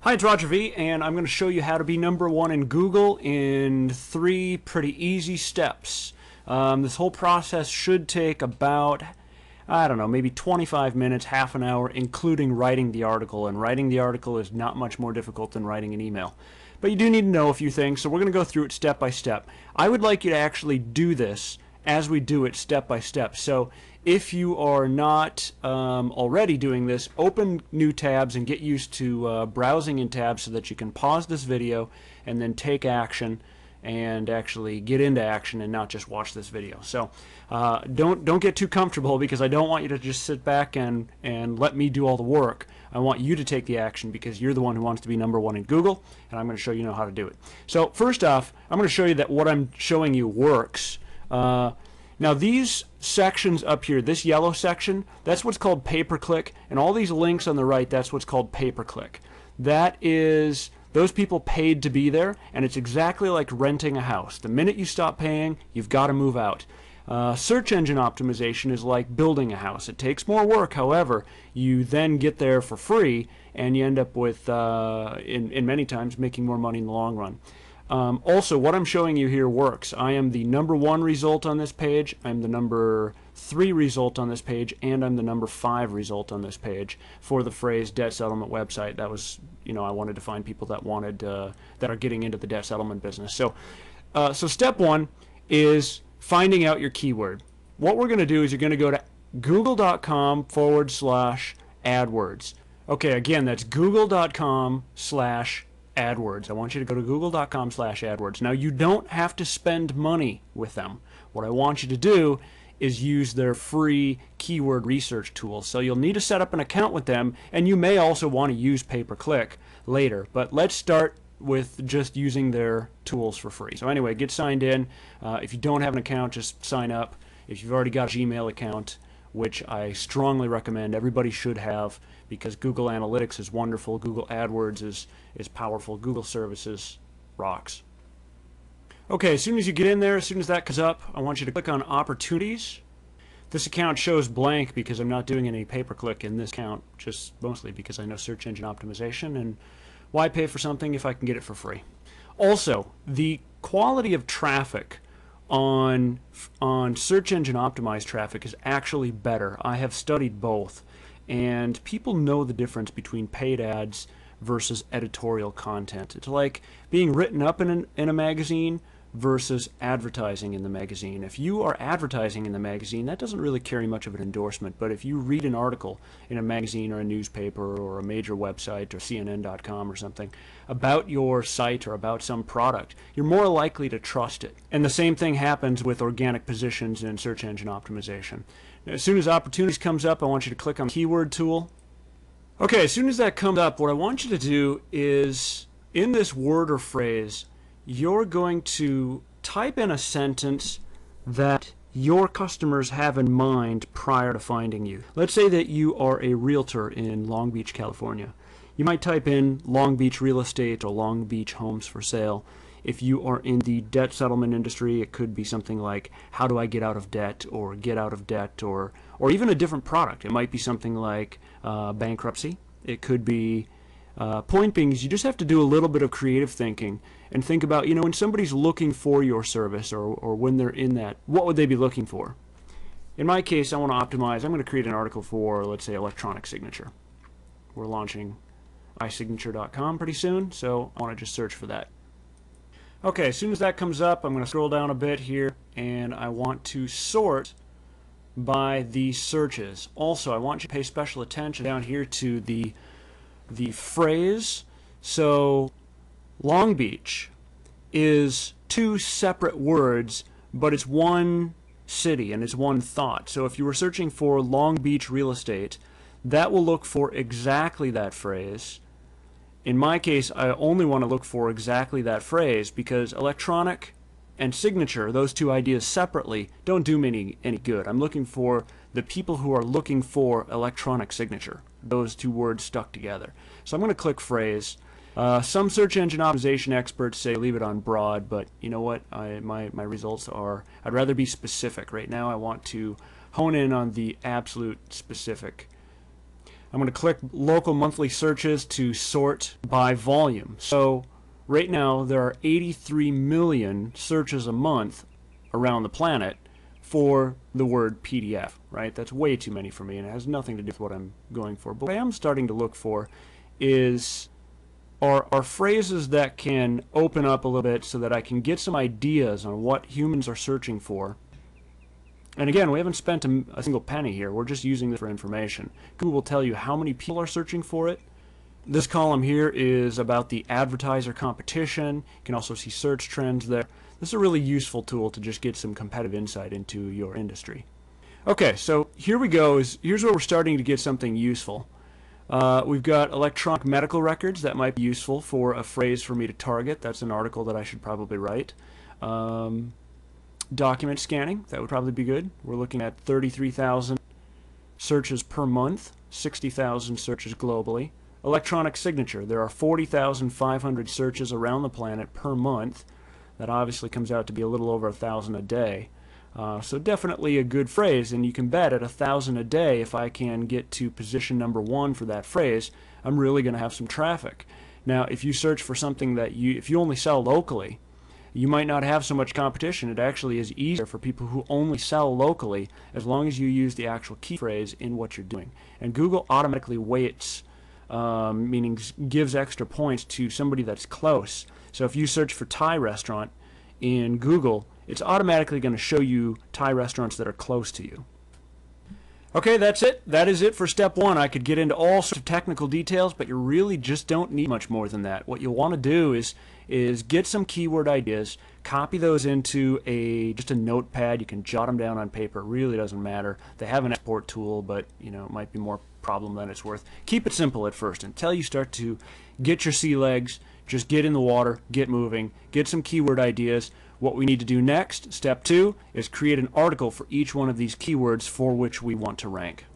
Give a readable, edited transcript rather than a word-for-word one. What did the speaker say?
Hi, it's Roger V, and I'm going to show you how to be #1 in Google in 3 pretty easy steps. This whole process should take about, I don't know, maybe 25 minutes, half an hour, including writing the article. And writing the article is not much more difficult than writing an email. But you do need to know a few things, so we're going to go through it step by step. I would like you to actually do this as we do it step by step. So if you are not already doing this, open new tabs and get used to browsing in tabs so that you can pause this video and then take action and actually get into action and not just watch this video. So don't get too comfortable, because I don't want you to just sit back and let me do all the work. I want you to take the action because you're the one who wants to be #1 in Google, and I'm going to show you how to do it. So first off, I'm going to show you that what I'm showing you works. Now these sections up here, this yellow section, that's what's called pay-per-click, and all these links on the right, that's what's called pay-per-click. That is, those people paid to be there, and it's exactly like renting a house. The minute you stop paying, you've got to move out. Search engine optimization is like building a house. It takes more work, however, you then get there for free, and you end up with, in many times, making more money in the long run. Also, what I'm showing you here works. I am the #1 result on this page, I'm the #3 result on this page, and I'm the #5 result on this page for the phrase debt settlement website. That was, I wanted to find people that wanted, that are getting into the debt settlement business. So, so step 1 is finding out your keyword. What we're going to do is you're going to go to google.com/AdWords. Okay, again, that's google.com/AdWords. I want you to go to google.com/AdWords. Now, you don't have to spend money with them. What I want you to do is use their free keyword research tools. So you'll need to set up an account with them, and you may also want to use pay-per-click later. But let's start with just using their tools for free. So anyway, get signed in. If you don't have an account, just sign up. If you've already got a Gmail account, which I strongly recommend everybody should have, because Google Analytics is wonderful, Google AdWords is powerful, Google Services rocks. Okay, as soon as you get in there, as soon as that comes up, I want you to click on Opportunities. This account shows blank because I'm not doing any pay-per-click in this account, just mostly because I know search engine optimization, and why pay for something if I can get it for free? Also, the quality of traffic on search engine optimized traffic is actually better. I have studied both, and people know the difference between paid ads versus editorial content. It's like being written up in a magazine versus advertising in the magazine. If you are advertising in the magazine, that doesn't really carry much of an endorsement, but if you read an article in a magazine or a newspaper or a major website or CNN.com or something about your site or about some product, you're more likely to trust it. And the same thing happens with organic positions in search engine optimization. Now, as soon as Opportunities comes up, I want you to click on the Keyword tool. Okay, as soon as that comes up, what I want you to do is, in this word or phrase, you're going to type in a sentence that your customers have in mind prior to finding you. Let's say that you are a realtor in Long Beach, California. You might type in Long Beach real estate or Long Beach homes for sale. If you are in the debt settlement industry, it could be something like how do I get out of debt, or get out of debt, or even a different product. It might be something like bankruptcy. It could be point being is you just have to do a little bit of creative thinking and think about, when somebody's looking for your service or when they're in that, what would they be looking for? In my case, I want to optimize. I'm going to create an article for, let's say, electronic signature. We're launching iSignature.com pretty soon, so I want to just search for that. Okay, as soon as that comes up, I'm going to scroll down a bit here, and I want to sort by the searches. Also, I want you to pay special attention down here to the phrase. So Long Beach is 2 separate words, but it's one city and it's one thought. So if you were searching for Long Beach real estate, that will look for exactly that phrase. In my case, I only want to look for exactly that phrase because electronic and signature, those 2 ideas separately, don't do me any good. I'm looking for the people who are looking for electronic signature, those 2 words stuck together. So I'm going to click phrase. Some search engine optimization experts say leave it on broad, but you know what? My results are, I'd rather be specific. Right now I want to hone in on the absolute specific. I'm going to click local monthly searches to sort by volume. So right now there are 83 million searches a month around the planet for the word PDF, right? That's way too many for me, and it has nothing to do with what I'm going for. But what I am starting to look for are phrases that can open up a little bit so that I can get some ideas on what humans are searching for. And again, we haven't spent a single penny here. We're just using this for information. Google will tell you how many people are searching for it. This column here is about the advertiser competition. You can also see search trends there. This is a really useful tool to just get some competitive insight into your industry. Okay, so here we go. Here's where we're starting to get something useful. We've got electronic medical records. That might be useful for a phrase for me to target. That's an article that I should probably write. Document scanning, that would probably be good. We're looking at 33,000 searches per month, 60,000 searches globally. Electronic signature, there are 40,500 searches around the planet per month. That obviously comes out to be a little over 1,000 a day. So definitely a good phrase, and you can bet at 1,000 a day, if I can get to position number 1 for that phrase, I'm really going to have some traffic. Now, if you search for something that if you only sell locally, you might not have so much competition. It actually is easier for people who only sell locally as long as you use the actual key phrase in what you're doing. And Google automatically weights, meaning gives extra points to somebody that's close. So if you search for Thai restaurant in Google, it's automatically going to show you Thai restaurants that are close to you. Okay, that's it. That is it for step 1. I could get into all sorts of technical details, but you really just don't need much more than that. What you'll want to do is get some keyword ideas, copy those into just a notepad. You can jot them down on paper. It really doesn't matter. They have an export tool, but it might be more problem than it's worth. Keep it simple at first until you start to get your sea legs. Just get in the water, get moving, get some keyword ideas. What we need to do next, step 2, is create an article for each one of these keywords for which we want to rank.